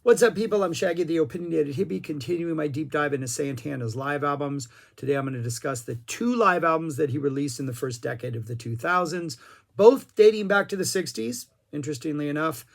What's up, people? I'm Shaggy, the Opinionated Hippie, continuing my deep dive into Santana's live albums. Today I'm going to discuss the 2 live albums that he released in the first decade of the 2000s, both dating back to the 60s, interestingly enough.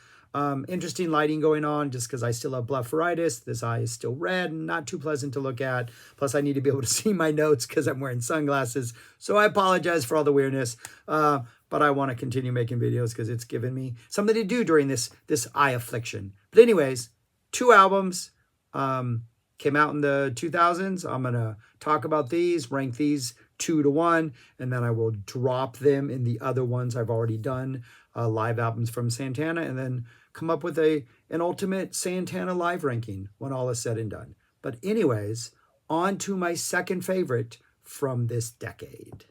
Interesting lighting going on just because I still have blepharitis. This eye is still red and not too pleasant to look at. Plus, I need to be able to see my notes because I'm wearing sunglasses. So I apologize for all the weirdness. But I want to continue making videos because it's given me something to do during this eye affliction. But anyways, 2 albums came out in the 2000s. I'm going to talk about these, rank these 2 to 1, and then I will drop them in the other ones I've already done, live albums from Santana, and then come up with an ultimate Santana live ranking when all is said and done. But anyways, on to my second favorite from this decade.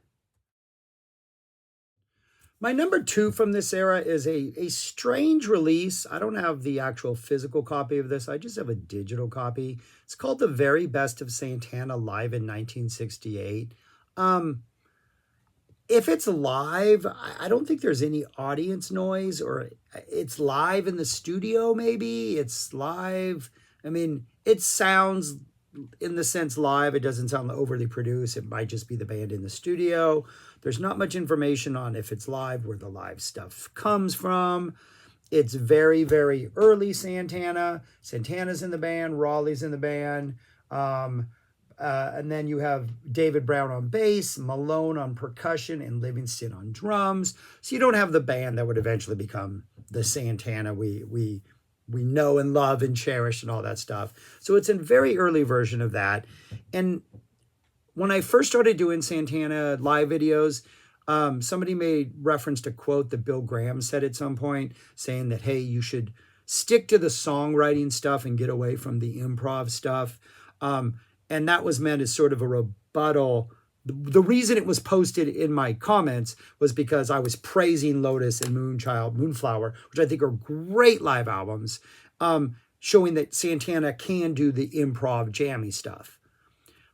My number 2 from this era is a strange release. I don't have the actual physical copy of this. I just have a digital copy. It's called The Very Best of Santana Live in 1968. If it's live, I don't think there's any audience noise, or it's live in the studio maybe. It's live. I mean, it sounds, in the sense live, it doesn't sound overly produced. It might just be the band in the studio. There's not much information on if it's live, where the live stuff comes from. It's very, very early Santana. Santana's in the band. Raleigh's in the band. And then you have David Brown on bass, Malone on percussion, and Livingston on drums. So you don't have the band that would eventually become the Santana we know and love and cherish and all that stuff. So it's a very early version of that. And when I first started doing Santana live videos, somebody made reference to a quote that Bill Graham said at some point, saying that, hey, you should stick to the songwriting stuff and get away from the improv stuff. And that was meant as sort of a rebuttal. The reason it was posted in my comments was because I was praising Lotus and Moonflower, which I think are great live albums, showing that Santana can do the improv jammy stuff.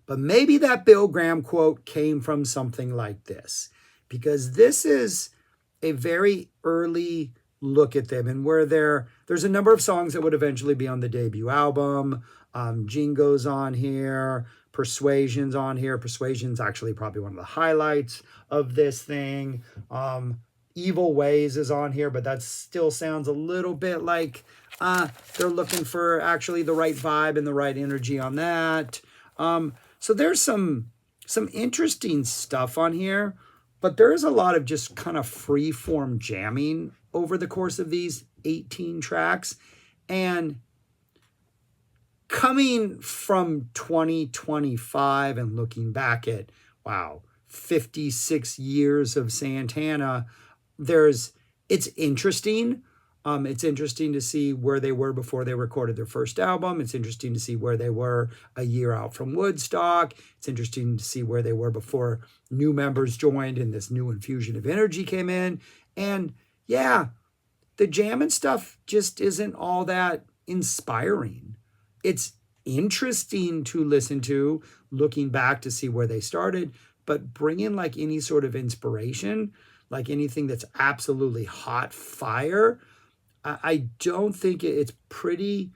But maybe that Bill Graham quote came from something like this, because this is a very early look at them, and where there's a number of songs that would eventually be on the debut album. Jingo's on here, Persuasion's on here. Persuasion's actually probably one of the highlights of this thing. Evil Ways is on here, but that still sounds a little bit like they're looking for actually the right vibe and the right energy on that. So there's some interesting stuff on here, but there is a lot of just kind of free-form jamming over the course of these 18 tracks. And coming from 2025 and looking back at, wow, 56 years of Santana, it's interesting. It's interesting to see where they were before they recorded their first album. It's interesting to see where they were a year out from Woodstock. It's interesting to see where they were before new members joined and this new infusion of energy came in. And yeah, the jamming stuff just isn't all that inspiring. It's interesting to listen to, looking back to see where they started, but bringing like any sort of inspiration, like anything that's absolutely hot fire, I don't think it's pretty.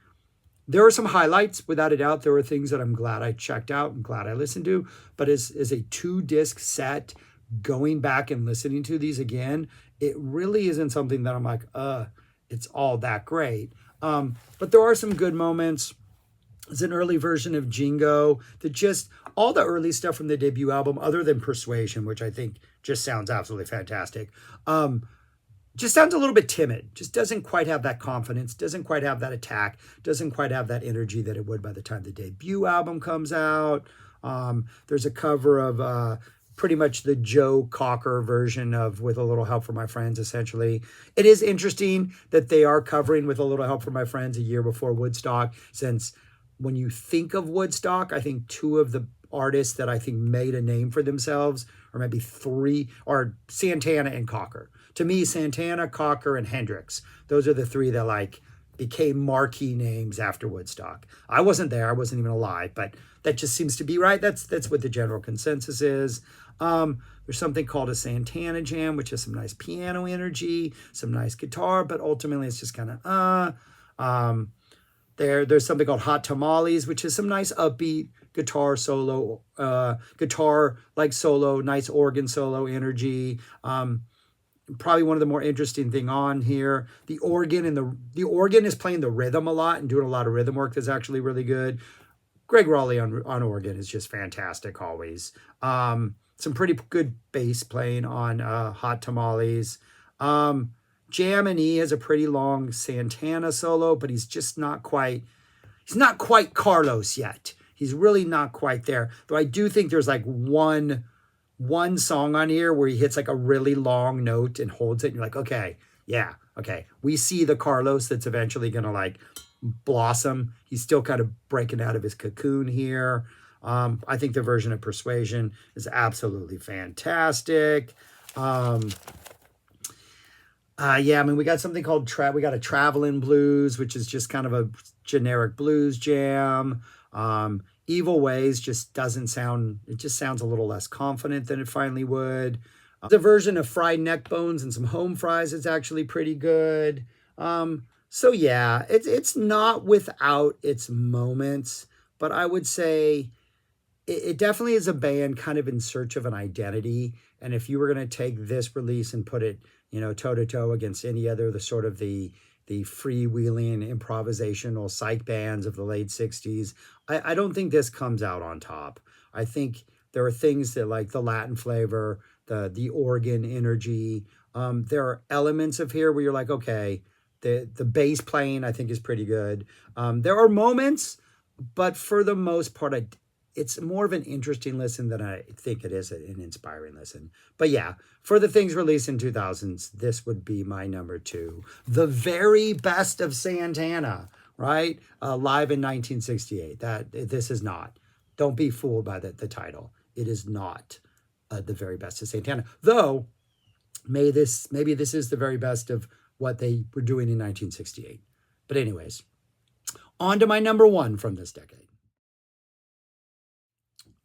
There are some highlights, without a doubt. There are things that I'm glad I checked out and glad I listened to. But as a 2-disc set, going back and listening to these again, it really isn't something that I'm like, it's all that great. But there are some good moments. It's an early version of Jingo that just, all the early stuff from the debut album, other than Persuasion, which I think just sounds absolutely fantastic, just sounds a little bit timid, just doesn't quite have that confidence, doesn't quite have that attack, doesn't quite have that energy that it would by the time the debut album comes out. There's a cover of pretty much the Joe Cocker version of With a Little Help from My Friends, essentially. It is interesting that they are covering With a Little Help from My Friends a year before Woodstock, since when you think of Woodstock, I think 2 of the artists that I think made a name for themselves, or maybe 3, are Santana and Cocker. To me, Santana, Cocker, and Hendrix, those are the 3 that like became marquee names after Woodstock. I wasn't there, I wasn't even alive, but that just seems to be right. That's what the general consensus is. There's something called a Santana Jam, which has some nice piano energy, some nice guitar, but ultimately it's just kind of There's something called Hot Tamales, which is some nice upbeat guitar like solo, nice organ solo energy. Probably one of the more interesting thing on here. The organ and the organ is playing the rhythm a lot and doing a lot of rhythm work that's actually really good. Greg Raleigh on organ is just fantastic always. Some pretty good bass playing on Hot Tamales. Jam and E has a pretty long Santana solo, but he's not quite Carlos yet. He's really not quite there. Though I do think there's like one song on here where he hits like a really long note and holds it. And you're like, okay, yeah, okay. We see the Carlos that's eventually going to like blossom. He's still kind of breaking out of his cocoon here. I think the version of Persuasion is absolutely fantastic. Yeah, I mean, we got something called we got a Travelin' Blues, which is just kind of a generic blues jam. Evil Ways just doesn't sound, it just sounds a little less confident than it finally would. The version of Fried Neck Bones and Some Home Fries is actually pretty good. So yeah, it's not without its moments, but I would say it definitely is a band kind of in search of an identity. And if you were going to take this release and put it, toe to toe against any other, the freewheeling improvisational psych bands of the late 60s, I don't think this comes out on top. I think there are things that like the Latin flavor, the organ energy. There are elements of here where you're like, okay, the bass playing I think is pretty good. There are moments, but for the most part, it's more of an interesting listen than I think it is an inspiring listen. But yeah, for the things released in 2000s, this would be my number 2. The very best of Santana, right? Live in 1968. This is not. Don't be fooled by the title. It is not the very best of Santana. Though, maybe this is the very best of what they were doing in 1968. But anyways, on to my number 1 from this decade.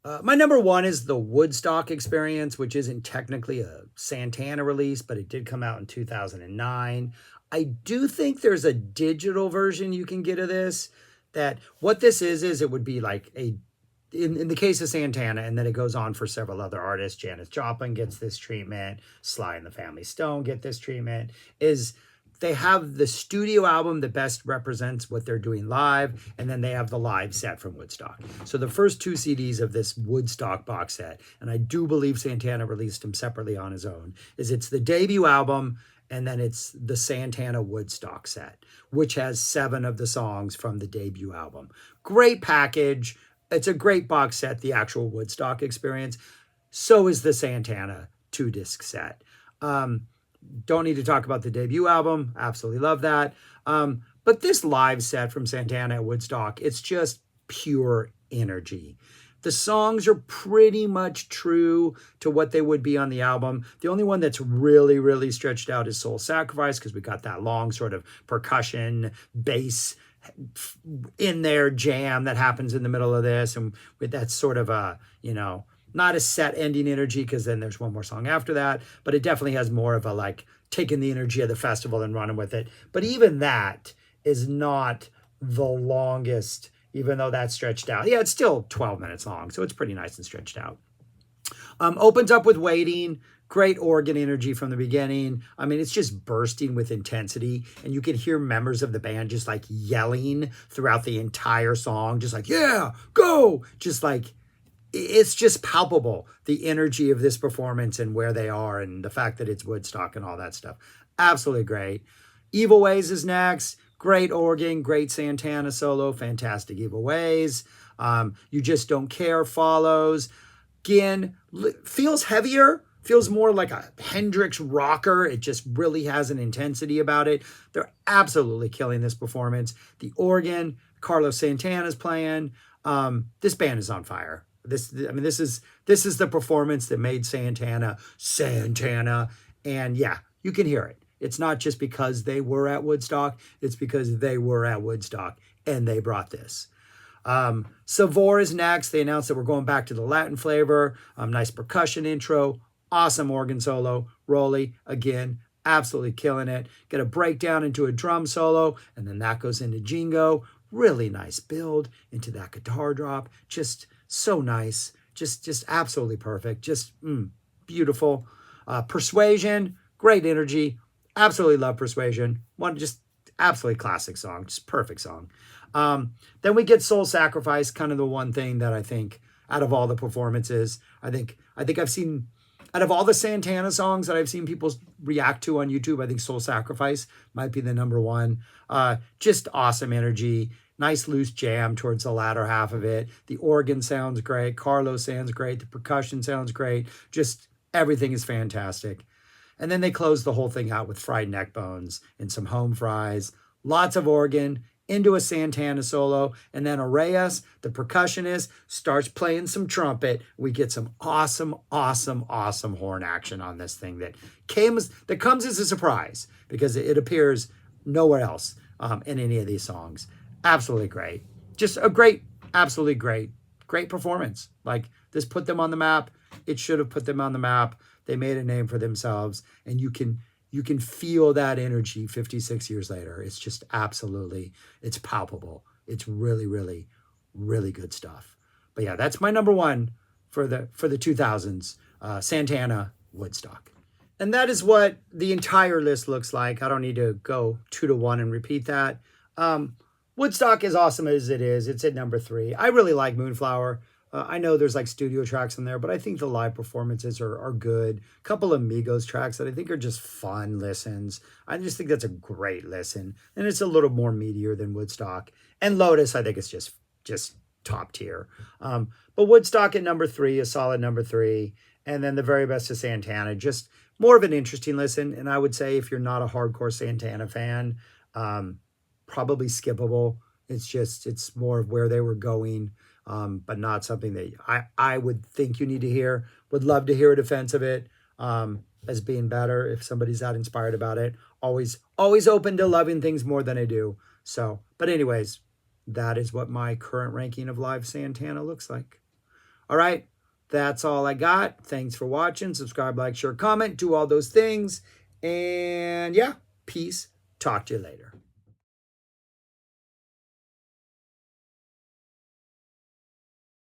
My number 1 is the Woodstock Experience, which isn't technically a Santana release, but it did come out in 2009. I do think there's a digital version you can get of this. That what this is it would be like in the case of Santana, and then it goes on for several other artists. Janis Joplin gets this treatment. Sly and the Family Stone get this treatment. They have the studio album that best represents what they're doing live, and then they have the live set from Woodstock. So the first 2 CDs of this Woodstock box set, and I do believe Santana released them separately on his own, it's the debut album, and then it's the Santana Woodstock set, which has 7 of the songs from the debut album. Great package. It's a great box set, the actual Woodstock Experience. So is the Santana 2-disc set. Don't need to talk about the debut album. Absolutely love that. But this live set from Santana at Woodstock, it's just pure energy. The songs are pretty much true to what they would be on the album. The only one that's really, really stretched out is Soul Sacrifice, because we got that long sort of percussion, bass in there jam that happens in the middle of this. And with that sort of a, not a set ending energy, because then there's one more song after that, but it definitely has more of a like taking the energy of the festival and running with it. But even that is not the longest, even though that's stretched out. Yeah, it's still 12 minutes long, so it's pretty nice and stretched out. Opens up with Waiting. Great organ energy from the beginning. I mean, it's just bursting with intensity, and you can hear members of the band just like yelling throughout the entire song, just like, yeah, go, just like, it's just palpable, the energy of this performance and where they are and the fact that it's Woodstock and all that stuff. Absolutely great. Evil Ways is next. Great organ, great Santana solo, fantastic Evil Ways. You Just Don't Care follows. Again, feels heavier, feels more like a Hendrix rocker. It just really has an intensity about it. They're absolutely killing this performance. The organ, Carlos Santana's playing. This band is on fire. This is the performance that made Santana. And yeah, you can hear it. It's not just because they were at Woodstock, it's because they were at Woodstock and they brought this. Savor is next. They announced that we're going back to the Latin flavor. Nice percussion intro, awesome organ solo. Rolly, again, absolutely killing it. Get a breakdown into a drum solo, and then that goes into Jingo. really nice build into that guitar drop. Just so nice. Just absolutely perfect. Just beautiful. Persuasion, great energy. Absolutely love Persuasion. One just absolutely classic song. Just perfect song. Then we get Soul Sacrifice, kind of the one thing that I think out of all the performances, I think I've seen out of all the Santana songs that I've seen people react to on YouTube, I think Soul Sacrifice might be the number one. Just awesome energy, nice loose jam towards the latter half of it. The organ sounds great. Carlos sounds great. The percussion sounds great. Just everything is fantastic. And then they close the whole thing out with fried neck bones and some home fries, lots of organ, into a Santana solo, and then Arrayas, the percussionist, starts playing some trumpet. We get some awesome, awesome, awesome horn action on this thing that comes as a surprise because it appears nowhere else in any of these songs. Absolutely great. Just a great, absolutely great performance. Like, this put them on the map. It should have put them on the map. They made a name for themselves, and you can feel that energy 56 years later. It's just absolutely, it's palpable. It's really, really, really good stuff. But yeah, that's my number one for the 2000s, Santana Woodstock. And that is what the entire list looks like. I don't need to go 2-to-1 and repeat that. Woodstock, as awesome as it is, it's at number 3. I really like Moonflower. I know there's like studio tracks in there, but I think the live performances are good. A couple of Migos tracks that I think are just fun listens. I just think that's a great listen. And it's a little more meatier than Woodstock. And Lotus, I think it's just top tier. But Woodstock at number 3, a solid number 3. And then the very best of Santana, just more of an interesting listen. And I would say if you're not a hardcore Santana fan, probably skippable. It's more of where they were going. But not something that I would think you need to hear. Would love to hear a defense of it as being better if somebody's that inspired about it. Always open to loving things more than I do. So, but anyways, that is what my current ranking of live Santana looks like. All right, that's all I got. Thanks for watching. Subscribe, like, share, comment, do all those things. And yeah, peace. Talk to you later.